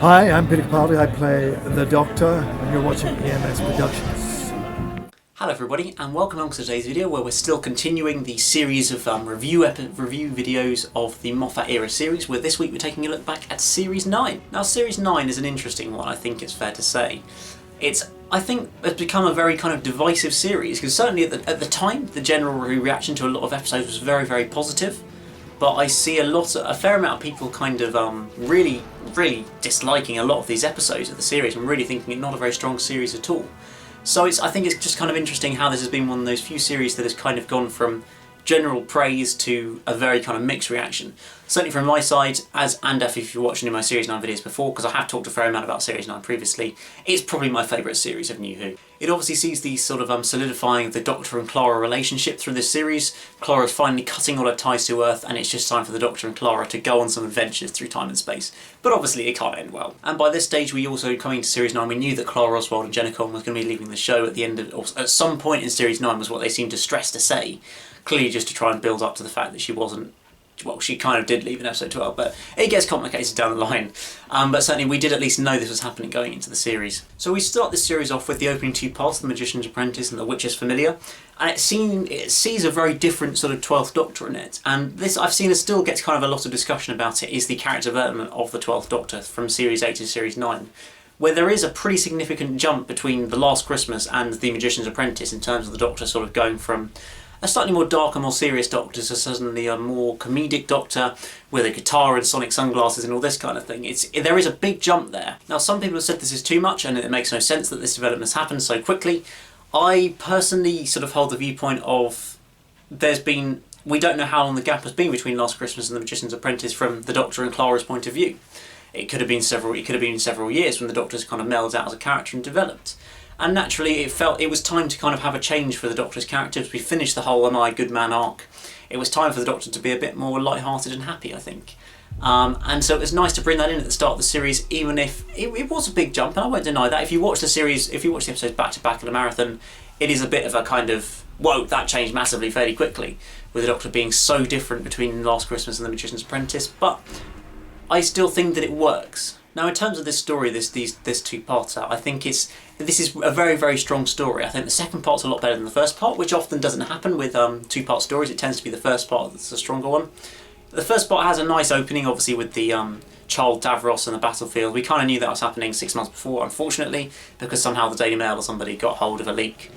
Hi, I'm Peter Capaldi. I play the Doctor, and you're watching EMS Productions. Hello everybody, and welcome along to today's video where we're still continuing the series of review videos of the Moffat Era series, where this week we're taking a look back at Series 9. Now Series 9 is an interesting one, I think it's fair to say. I think it's become a very kind of divisive series, because certainly at the time the general reaction to a lot of episodes was very, very positive. But I see a fair amount of people kind of really disliking a lot of these episodes of the series and really thinking it not a very strong series at all. So I think it's just kind of interesting how this has been one of those few series that has kind of gone from general praise to a very kind of mixed reaction. Certainly from my side, and if you're watching my Series 9 videos before, because I have talked a fair amount about Series 9 previously, it's probably my favourite series of New Who. It obviously sees the sort of solidifying the Doctor and Clara relationship through this series. Clara's finally cutting all her ties to Earth, and it's just time for the Doctor and Clara to go on some adventures through time and space. But obviously it can't end well. And by this stage, we also, coming to Series 9, we knew that Clara Oswald and Jenna Coleman was going to be leaving the show at the end of, or at some point in Series 9 was what they seemed to stress to say. Clearly just to try and build up to the fact that she wasn't, well, she kind of did leave in episode 12, but it gets complicated down the line. But certainly we did at least know this was happening going into the series. So we start this series off with the opening two parts, The Magician's Apprentice and The Witch's Familiar, and it sees a very different sort of 12th Doctor in it. And this, I've seen, it still gets kind of a lot of discussion about it, is the character development of the 12th Doctor from Series 8 to Series 9. Where there is a pretty significant jump between The Last Christmas and The Magician's Apprentice in terms of the Doctor sort of going from a slightly more dark and more serious Doctor to suddenly a more comedic Doctor with a guitar and sonic sunglasses and all this kind of thing. There is a big jump there. Now some people have said this is too much and it makes no sense that this development has happened so quickly. I personally sort of hold the viewpoint of we don't know how long the gap has been between Last Christmas and The Magician's Apprentice from the Doctor and Clara's point of view. It could have been several years when the Doctor's kind of melded out as a character and developed. And naturally it was time to kind of have a change for the Doctor's character. As we finished the whole Am I a Good Man arc, it was time for the Doctor to be a bit more light-hearted and happy, I think. And so it was nice to bring that in at the start of the series, even if it was a big jump, and I won't deny that. If you watch the episodes back-to-back in a marathon, it is a bit of a kind of, whoa, that changed massively fairly quickly, with the Doctor being so different between Last Christmas and The Magician's Apprentice, but I still think that it works. Now in terms of this story, this two-parter, I think this is a very, very strong story. I think the second part's a lot better than the first part, which often doesn't happen with two-part stories. It tends to be the first part that's the stronger one. The first part has a nice opening, obviously, with the child Davros and the battlefield. We kind of knew that was happening 6 months before, unfortunately, because somehow the Daily Mail or somebody got hold of a leak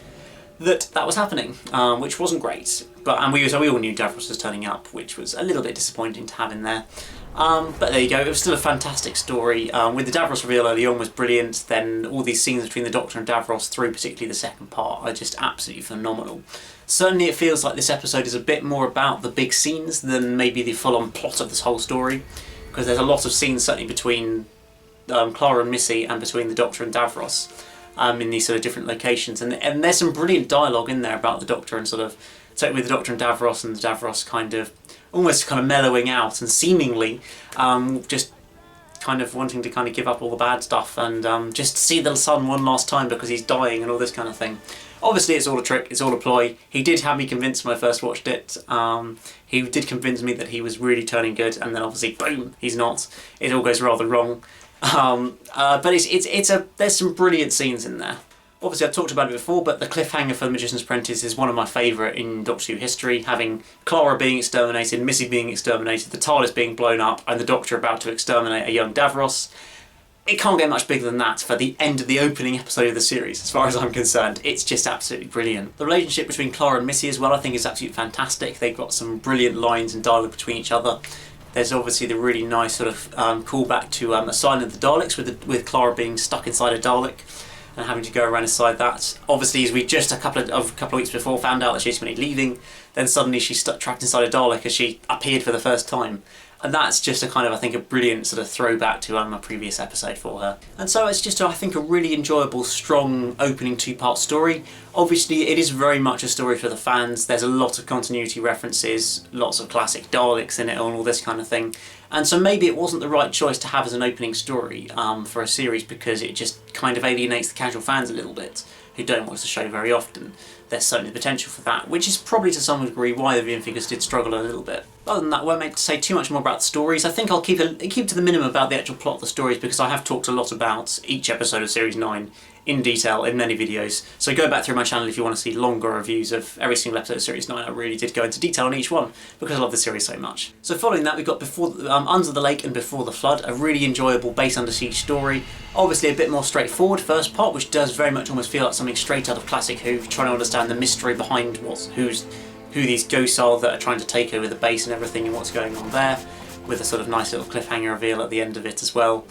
that was happening, which wasn't great. And we all knew Davros was turning up, which was a little bit disappointing to have in there. But there you go, it was still a fantastic story. With the Davros reveal early on was brilliant, then all these scenes between the Doctor and Davros through particularly the second part are just absolutely phenomenal. Certainly it feels like this episode is a bit more about the big scenes than maybe the full-on plot of this whole story, because there's a lot of scenes certainly between Clara and Missy and between the Doctor and Davros in these sort of different locations, and there's some brilliant dialogue in there about the Doctor and sort of, with the Doctor and Davros the Davros kind of almost kind of mellowing out and seemingly just kind of wanting to kind of give up all the bad stuff and just see the sun one last time because he's dying and all this kind of thing. Obviously it's all a trick, it's all a ploy. He did have me convinced when I first watched it. He did convince me that he was really turning good, and then obviously, boom, he's not. It all goes rather wrong. But there's some brilliant scenes in there. Obviously I've talked about it before, but the cliffhanger for The Magician's Apprentice is one of my favourite in Doctor Who history, having Clara being exterminated, Missy being exterminated, the TARDIS being blown up, and the Doctor about to exterminate a young Davros. It can't get much bigger than that for the end of the opening episode of the series, as far as I'm concerned. It's just absolutely brilliant. The relationship between Clara and Missy as well, I think, is absolutely fantastic. They've got some brilliant lines and dialogue between each other. There's obviously the really nice sort of callback to Asylum of the Daleks, with Clara being stuck inside a Dalek and having to go around inside that. Obviously, as we just a couple of weeks before found out that she's going to be leaving, then suddenly she's trapped inside a Dalek as she appeared for the first time. And that's just a kind of, I think, a brilliant sort of throwback to a previous episode for her. And so it's just, I think, a really enjoyable, strong opening two-part story. Obviously, it is very much a story for the fans. There's a lot of continuity references, lots of classic Daleks in it and all this kind of thing. And so maybe it wasn't the right choice to have as an opening story for a series, because it just kind of alienates the casual fans a little bit. who don't watch the show very often, there's certainly the potential for that, which is probably to some degree why the viewing figures did struggle a little bit. Other than that, I won't make to say too much more about the stories. I think I'll keep to the minimum about the actual plot of the stories, because I have talked a lot about each episode of Series 9 in detail in many videos. So go back through my channel if you want to see longer reviews of every single episode of Series 9. I really did go into detail on each one because I love the series so much. So following that, we've got Under the Lake and Before the Flood, a really enjoyable base under siege story. Obviously a bit more straightforward first part, which does very much almost feel like something straight out of classic Who, trying to understand the mystery behind who these ghosts are that are trying to take over the base and everything, and what's going on there, with a sort of nice little cliffhanger reveal at the end of it as well.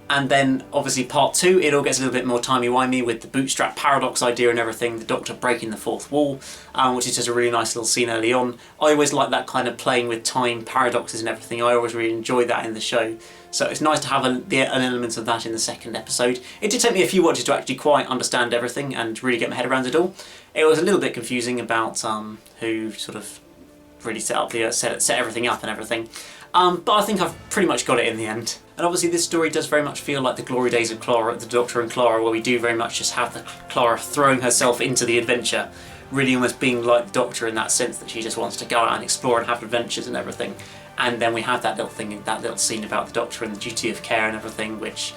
And then, obviously, part 2, it all gets a little bit more timey-wimey with the bootstrap paradox idea and everything, the Doctor breaking the fourth wall, which is just a really nice little scene early on. I always like that kind of playing with time, paradoxes and everything. I always really enjoy that in the show. So it's nice to have an element of that in the second episode. It did take me a few watches to actually quite understand everything and really get my head around it all. It was a little bit confusing about who sort of really set everything up and everything. But I think I've pretty much got it in the end. And obviously this story does very much feel like the glory days of Clara, the Doctor and Clara, where we do very much just have Clara throwing herself into the adventure, really almost being like the Doctor in that sense, that she just wants to go out and explore and have adventures and everything. And then we have that little scene about the Doctor and the duty of care and everything, which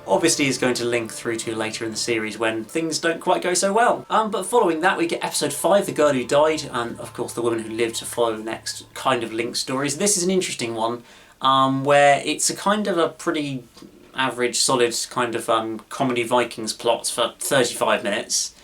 obviously is going to link through to later in the series when things don't quite go so well. But following that, we get episode 5, The Girl Who Died, and of course The Woman Who Lived to follow next, kind of linked stories. This is an interesting one, where it's a kind of a pretty average, solid kind of comedy Vikings plot for 35 minutes,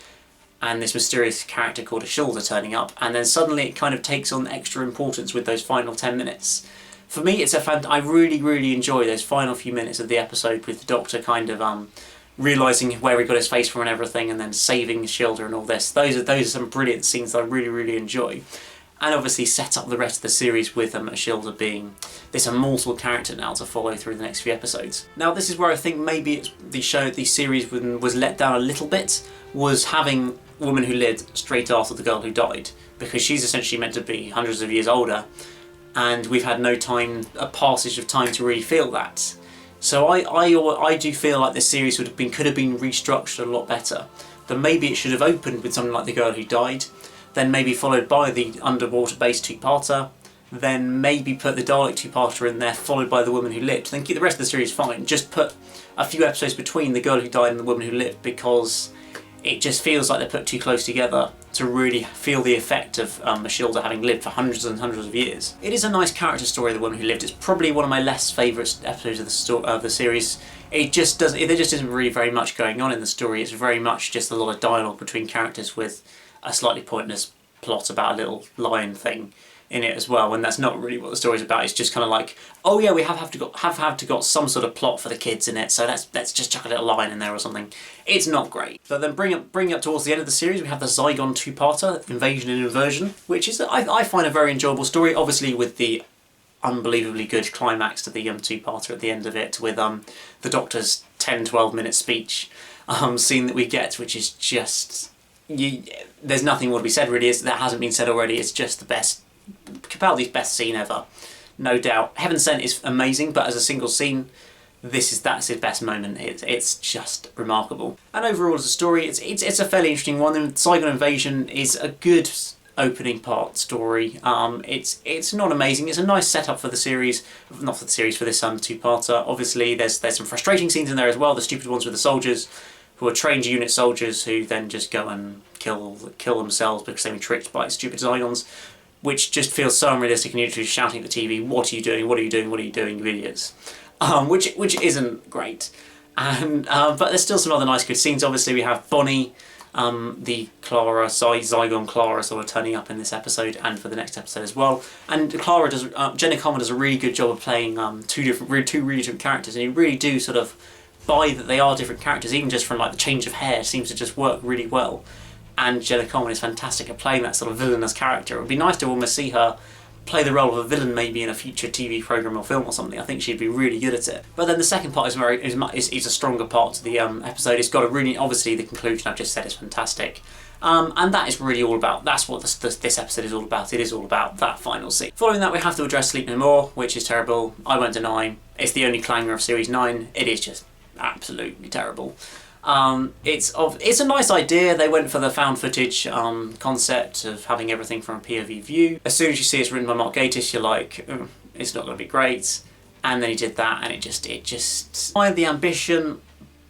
and this mysterious character called Ashilda turning up, and then suddenly it kind of takes on extra importance with those final 10 minutes. For me, I really, really enjoy those final few minutes of the episode with the Doctor kind of realising where he got his face from and everything, and then saving Ashilda and all this. Those are some brilliant scenes that I really, really enjoy. And obviously set up the rest of the series with Ashilda being this immortal character now to follow through the next few episodes. Now this is where I think maybe the series was let down a little bit, was having Woman Who Lived straight after The Girl Who Died, because she's essentially meant to be hundreds of years older, and we've had no time, a passage of time to really feel that. So I do feel like this series could have been restructured a lot better. That maybe it should have opened with something like The Girl Who Died, then maybe followed by the underwater base two-parter, then maybe put the Dalek two-parter in there, followed by The Woman Who Lived. Then keep the rest of the series fine. Just put a few episodes between The Girl Who Died and The Woman Who Lived, because it just feels like they're put too close together to really feel the effect of Ashilda having lived for hundreds and hundreds of years. It is a nice character story, The Woman Who Lived. It's probably one of my less favourite episodes of the series. There just isn't really very much going on in the story. It's very much just a lot of dialogue between characters with a slightly pointless plot about a little lion thing in it as well, and that's not really what the story's about. It's just kind of like, oh yeah, we have to got some sort of plot for the kids in it, so let's just chuck a little line in there or something. It's not great. But then bring up towards the end of the series, we have the Zygon two-parter, Invasion and Inversion, which is I find a very enjoyable story, obviously with the unbelievably good climax to the two-parter at the end of it, with the Doctor's 10-12 minute speech scene that we get, which is just there's nothing more to be said really, that hasn't been said already. It's just the best, Capaldi's best scene ever, no doubt. Heaven Sent is amazing, but as a single scene, that's his best moment. It's just remarkable. And overall as a story, it's a fairly interesting one. And Zygon Invasion is a good opening part story. It's not amazing. It's a nice setup for the series, not for the series, for this two-parter. Obviously, there's some frustrating scenes in there as well. The stupid ones with the soldiers, who are trained unit soldiers who then just go and kill themselves because they've been tricked by stupid Zygons, which just feels so unrealistic, and you're just shouting at the TV, "What are you doing? What are you doing? What are you doing, you idiots?" Which isn't great. And but there's still some other nice good scenes. Obviously, we have Bonnie, the Zygon Clara sort of turning up in this episode and for the next episode as well. And Jenna Coleman does a really good job of playing two really different characters, and you really do sort of buy that they are different characters, even just from like the change of hair seems to just work really well. And Jenna Coleman is fantastic at playing that sort of villainous character. It would be nice to almost see her play the role of a villain maybe in a future TV programme or film or something. I think she'd be really good at it. But then the second part is a stronger part to the episode. It's got a really, obviously the conclusion I've just said is fantastic. And that is really all about, that's what this episode is all about. It is all about that final scene. Following that, we have to address Sleep No More, which is terrible. I won't deny, it's the only clanger of Series 9. It is just absolutely terrible. It's a nice idea. They went for the found footage concept of having everything from a POV view. As soon as you see it's written by Mark Gatiss, you're like, it's not going to be great. And then he did that, and it just I had the ambition,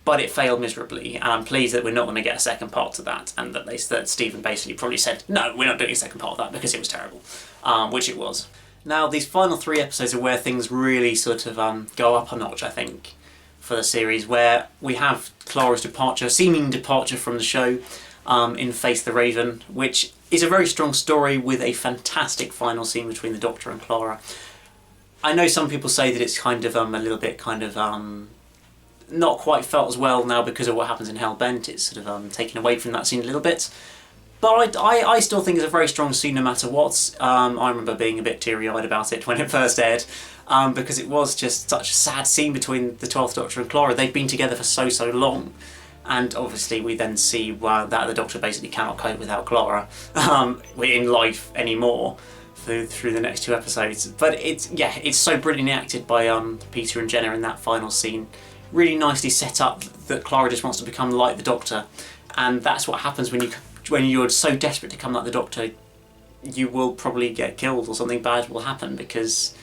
but it failed miserably. And I'm pleased that we're not going to get a second part to that, and that Stephen basically probably said, no, we're not doing a second part of that because it was terrible, which it was. Now, these final 3 episodes are where things really sort of go up a notch, I think, for the series, where we have Clara's departure, seeming departure from the show, in Face the Raven, which is a very strong story with a fantastic final scene between the Doctor and Clara. I know some people say that it's kind of a little bit kind of not quite felt as well now because of what happens in Hellbent. It's sort of taken away from that scene a little bit. But I still think it's a very strong scene no matter what. I remember being a bit teary-eyed about it when it first aired, because it was just such a sad scene between the 12th Doctor and Clara. They've been together for so long. And obviously we then see that the Doctor basically cannot cope without Clara in life anymore through the next 2 episodes. But it's so brilliantly acted by Peter and Jenna in that final scene. Really nicely set up that Clara just wants to become like the Doctor. And that's what happens when you're so desperate to become like the Doctor. You will probably get killed or something bad will happen, because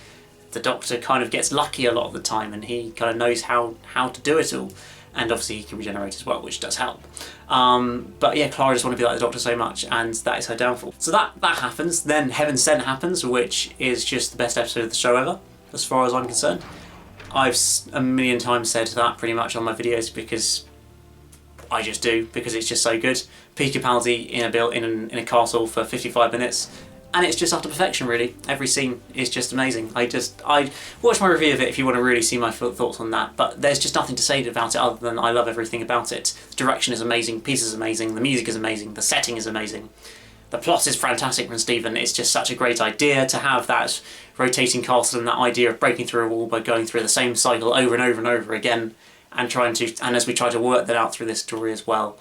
the Doctor kind of gets lucky a lot of the time and he kind of knows how to do it all. And obviously he can regenerate as well, which does help. But yeah, Clara just wants to be like the Doctor so much, and that is her downfall. So that happens. Then Heaven Sent happens, which is just the best episode of the show ever, as far as I'm concerned. I've a million times said that pretty much on my videos, because I just do, because it's just so good. Peter Capaldi in a castle for 55 minutes, and it's just utter perfection, really. Every scene is just amazing. I watch my review of it if you want to really see my thoughts on that, but there's just nothing to say about it other than I love everything about it. The direction is amazing, Peter's amazing, the music is amazing, the setting is amazing. The plot is fantastic from Stephen. It's just such a great idea to have that rotating castle and that idea of breaking through a wall by going through the same cycle over and over and over again, and as we try to work that out through this story as well.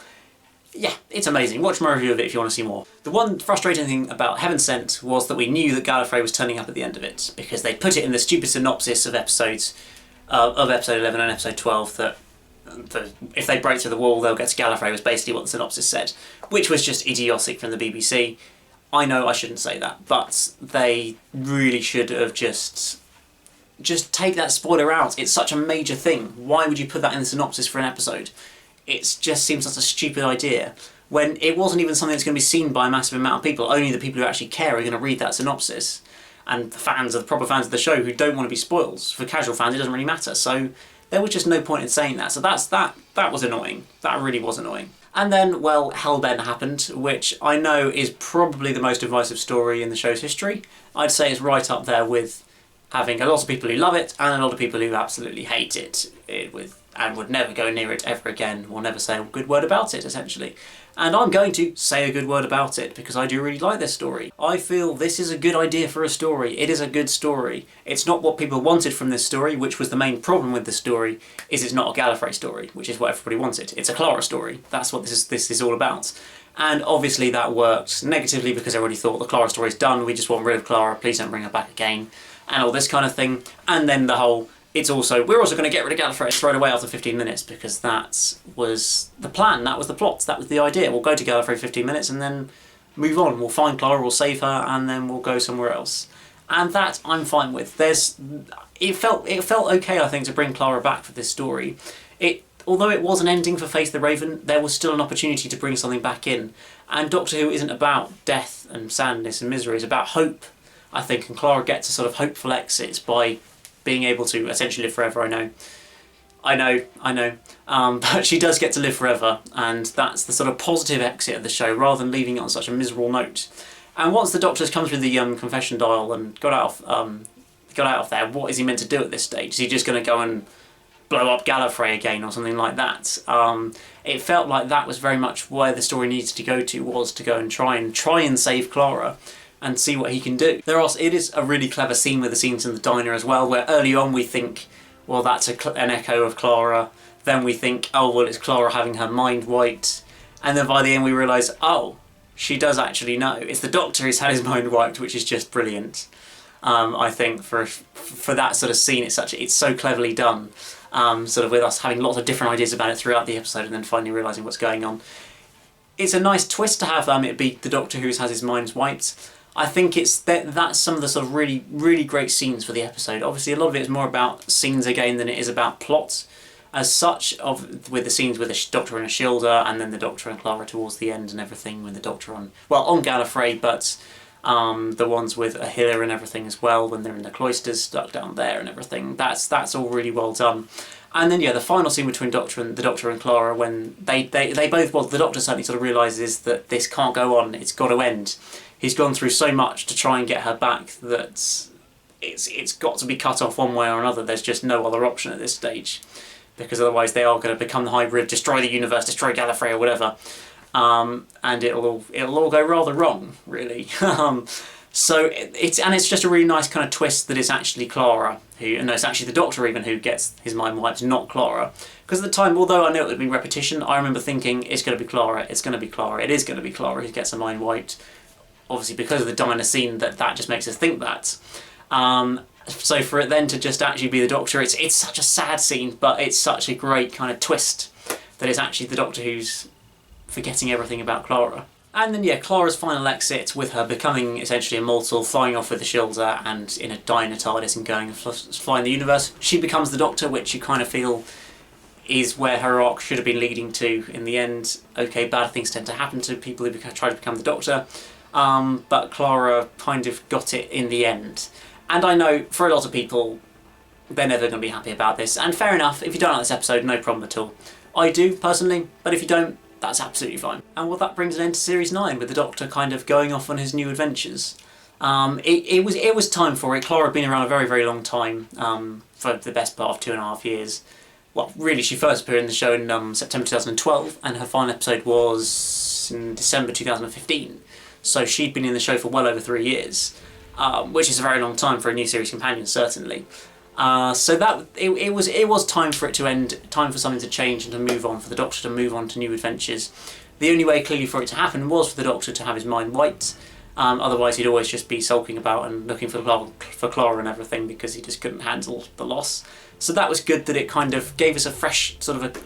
Yeah, it's amazing. Watch my review of it if you want to see more. The one frustrating thing about Heaven Sent was that we knew that Gallifrey was turning up at the end of it, because they put it in the stupid synopsis of episodes of episode 11 and episode 12 that if they break through the wall they'll get to Gallifrey, was basically what the synopsis said, which was just idiotic from the BBC. I know I shouldn't say that, but they really should have just take that spoiler out. It's such a major thing. Why would you put that in the synopsis for an episode? It just seems such a stupid idea, when it wasn't even something that's going to be seen by a massive amount of people. Only the people who actually care are going to read that synopsis. And the proper fans of the show who don't want to be spoiled. For casual fans, it doesn't really matter. So there was just no point in saying that. So that was annoying. That really was annoying. And then, well, Hellbent happened, which I know is probably the most divisive story in the show's history. I'd say it's right up there with having a lot of people who love it and a lot of people who absolutely hate it, and would never go near it ever again, or never say a good word about it, essentially. And I'm going to say a good word about it, because I do really like this story. I feel this is a good idea for a story. It is a good story. It's not what people wanted from this story, which was the main problem with the story, is it's not a Gallifrey story, which is what everybody wanted. It's a Clara story. That's what this is all about. And obviously that worked negatively, because everybody thought the Clara story's done, we just want rid of Clara, please don't bring her back again, and all this kind of thing. And then the whole, we're also going to get rid of Gallifrey straight away after 15 minutes, because that was the plan, that was the plot, that was the idea. We'll go to Gallifrey 15 minutes and then move on. We'll find Clara, we'll save her, and then we'll go somewhere else. And that I'm fine with. It felt okay, I think, to bring Clara back for this story. Although it was an ending for Face the Raven, there was still an opportunity to bring something back in. And Doctor Who isn't about death and sadness and misery, it's about hope, I think, and Clara gets a sort of hopeful exit by being able to essentially live forever. I know. But she does get to live forever, and that's the sort of positive exit of the show, rather than leaving it on such a miserable note. And once the Doctor's come through the confession dial and got out of there, what is he meant to do at this stage? Is he just going to go and blow up Gallifrey again or something like that? It felt like that was very much where the story needed to go to, was to go and try and save Clara and see what he can do. It is a really clever scene with the scenes in the diner as well, where early on we think, well, that's an echo of Clara. Then we think, oh, well, it's Clara having her mind wiped. And then by the end we realise, oh, she does actually know. It's the Doctor who's had his mind wiped, which is just brilliant. I think for that sort of scene, it's so cleverly done. sort of with us having lots of different ideas about it throughout the episode and then finally realising what's going on. It's a nice twist to have it be the Doctor who has his mind wiped. I think it's that's some of the sort of really, really great scenes for the episode. Obviously, a lot of it is more about scenes again than it is about plot. As such, with the scenes with the Doctor and Ashilda, and then the Doctor and Clara towards the end and everything, with the Doctor on Gallifrey, but the ones with Ahila and everything as well, when they're in the cloisters stuck down there and everything. That's all really well done. And then the final scene between the Doctor and Clara, when they both, well, the Doctor certainly sort of realises that this can't go on, it's got to end. He's gone through so much to try and get her back that it's got to be cut off one way or another. There's just no other option at this stage, because otherwise they are going to become the hybrid, destroy the universe, destroy Gallifrey or whatever, and it'll all go rather wrong, really. So it's just a really nice kind of twist that it's actually Clara it's actually the Doctor even who gets his mind wiped, not Clara. Because at the time, although I know it would be repetition, I remember thinking it's going to be Clara, it's going to be Clara, it is going to be Clara who gets her mind wiped. Obviously, because of the diner scene, that just makes us think that. So for it then to just actually be the Doctor, it's such a sad scene, but it's such a great kind of twist that it's actually the Doctor who's forgetting everything about Clara. And then Clara's final exit, with her becoming essentially immortal, flying off with the Ashilda and in a diner TARDIS and going and flying the universe, she becomes the Doctor, which you kind of feel is where her arc should have been leading to in the end. Okay, bad things tend to happen to people who try to become the Doctor, but Clara kind of got it in the end. And I know, for a lot of people, they're never going to be happy about this, and fair enough, if you don't like this episode, no problem at all. I do, personally, but if you don't, that's absolutely fine. And well, that brings an end to Series 9, with the Doctor kind of going off on his new adventures. It was time for it. Clara had been around a very, very long time, for the best part of 2.5 years. Well, really, she first appeared in the show in September 2012, and her final episode was in December 2015. So she'd been in the show for well over 3 years, which is a very long time for a new series companion, certainly. So that it was time for it to end, time for something to change and to move on, for the Doctor to move on to new adventures. The only way clearly for it to happen was for the Doctor to have his mind wiped. Otherwise he'd always just be sulking about and looking for Clara and everything, because he just couldn't handle the loss. So that was good that it kind of gave us a fresh,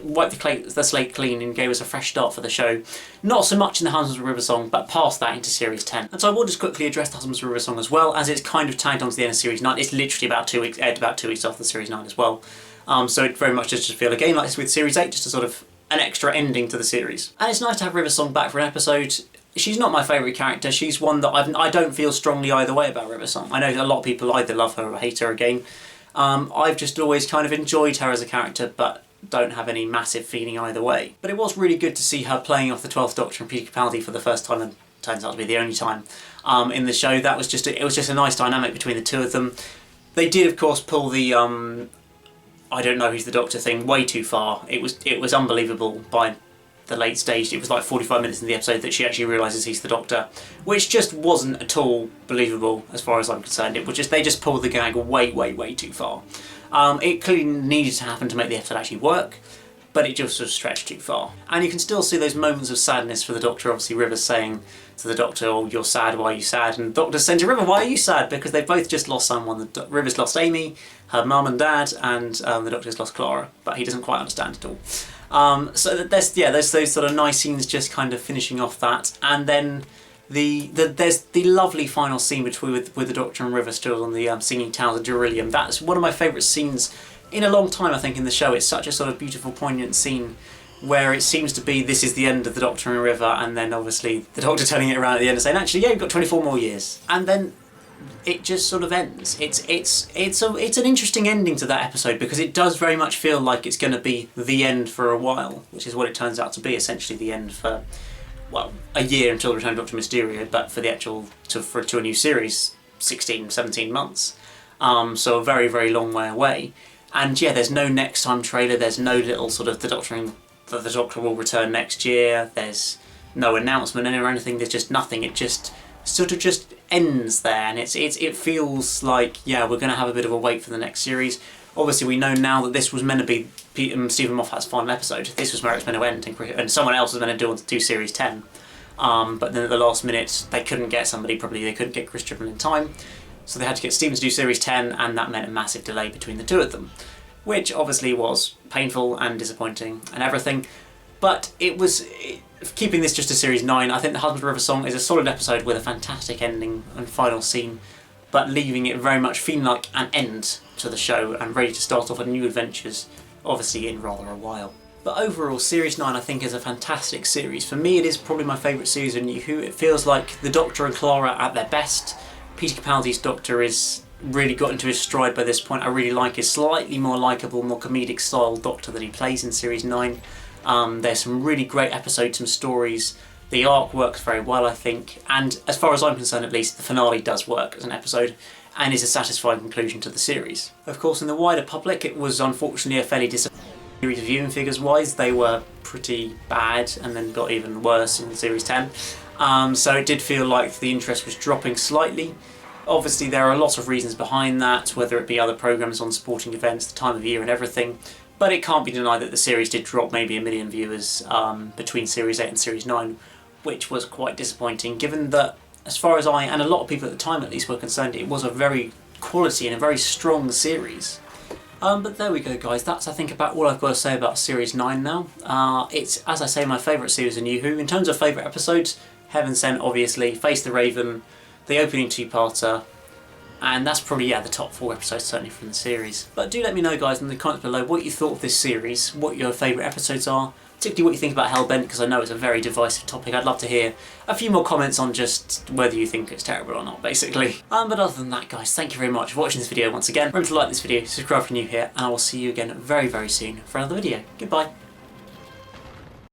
wiped the slate clean and gave us a fresh start for the show. Not so much in the Husbands of River Song, but past that into Series 10. And so I will just quickly address the Husbands of River Song as well, as it's kind of tagged onto the end of Series 9. It's literally about 2 weeks, aired about 2 weeks after Series 9 as well. So it very much just feel again like this with Series 8, just a sort of an extra ending to the series. And it's nice to have River Song back for an episode. She's not my favourite character. She's one that I don't feel strongly either way about River Song. I know a lot of people either love her or hate her again. I've just always kind of enjoyed her as a character, but don't have any massive feeling either way. But it was really good to see her playing off the 12th Doctor and Peter Capaldi for the first time, and turns out to be the only time, in the show. It was just a nice dynamic between the two of them. They did, of course, pull the I don't know who's the Doctor thing way too far. It was unbelievable by the late stage. It was like 45 minutes in the episode that she actually realises he's the Doctor, which just wasn't at all believable as far as I'm concerned. It was just, they just pulled the gag way, way, way too far. It clearly needed to happen to make the episode actually work, but it just sort of stretched too far. And you can still see those moments of sadness for the Doctor. Obviously River's saying to the Doctor, "Oh, you're sad, why are you sad?" And the Doctor's saying to River, "Why are you sad?" Because they've both just lost someone. River's lost Amy, her mum and dad, and the Doctor's lost Clara, but he doesn't quite understand at all. So there's those sort of nice scenes just kind of finishing off that, and then there's the lovely final scene with the Doctor and River still on the Singing Towers of Beryllium. That's one of my favourite scenes in a long time, I think, in the show. It's such a sort of beautiful, poignant scene where it seems to be this is the end of the Doctor and River, and then obviously the Doctor turning it around at the end and saying, actually, yeah, you've got 24 more years. And then it just sort of ends. It's an interesting ending to that episode, because it does very much feel like it's going to be the end for a while, which is what it turns out to be, essentially the end for, well, a year until the return of Dr. Mysterio, but for the actual, to a new series, 16, 17 months. So a very, very long way away. And yeah, there's no next time trailer, there's no little sort of the Doctor will return next year, there's no announcement or anything, there's just nothing. It just sort of just ends there, and it feels like, yeah, we're going to have a bit of a wait for the next series. Obviously we know now that this was meant to be Stephen Moffat's final episode. This was where it's meant to end, and someone else was meant to do Series 10. But then at the last minute they couldn't get somebody, probably they couldn't get Chris Chibnall in time, so they had to get Stephen to do Series 10, and that meant a massive delay between the two of them. which obviously was painful and disappointing and everything. But keeping this just to Series 9, I think The Husband River Song is a solid episode with a fantastic ending and final scene, but leaving it very much feeling like an end to the show and ready to start off on new adventures, obviously in rather a while. But overall, Series 9 I think is a fantastic series. For me, it is probably my favourite series of New Who. It feels like the Doctor and Clara at their best. Peter Capaldi's Doctor is really got into his stride by this point. I really like his slightly more likeable, more comedic style Doctor that he plays in Series 9. There's some really great episodes, some stories. The arc works very well, I think, and as far as I'm concerned at least, the finale does work as an episode and is a satisfying conclusion to the series. Of course, in the wider public, it was unfortunately a fairly disappointing series of viewing figures wise. They were pretty bad and then got even worse in Series 10. So it did feel like the interest was dropping slightly. Obviously there are a lot of reasons behind that, whether it be other programmes on sporting events, the time of year and everything. But it can't be denied that the series did drop maybe 1 million viewers between Series 8 and Series 9, which was quite disappointing, given that, as far as I, and a lot of people at the time at least, were concerned, it was a very quality and a very strong series. But there we go, guys. That's, I think, about all I've got to say about Series 9 now. It's, as I say, my favourite series of New Who. In terms of favourite episodes, Heaven Sent, obviously, Face the Raven, the opening two-parter, and that's probably, the top 4 episodes certainly from the series. But do let me know, guys, in the comments below what you thought of this series, what your favourite episodes are, particularly what you think about Hellbent, because I know it's a very divisive topic. I'd love to hear a few more comments on just whether you think it's terrible or not, basically. But other than that, guys, thank you very much for watching this video once again. Remember to like this video, subscribe if you're new here, and I will see you again very, very soon for another video. Goodbye.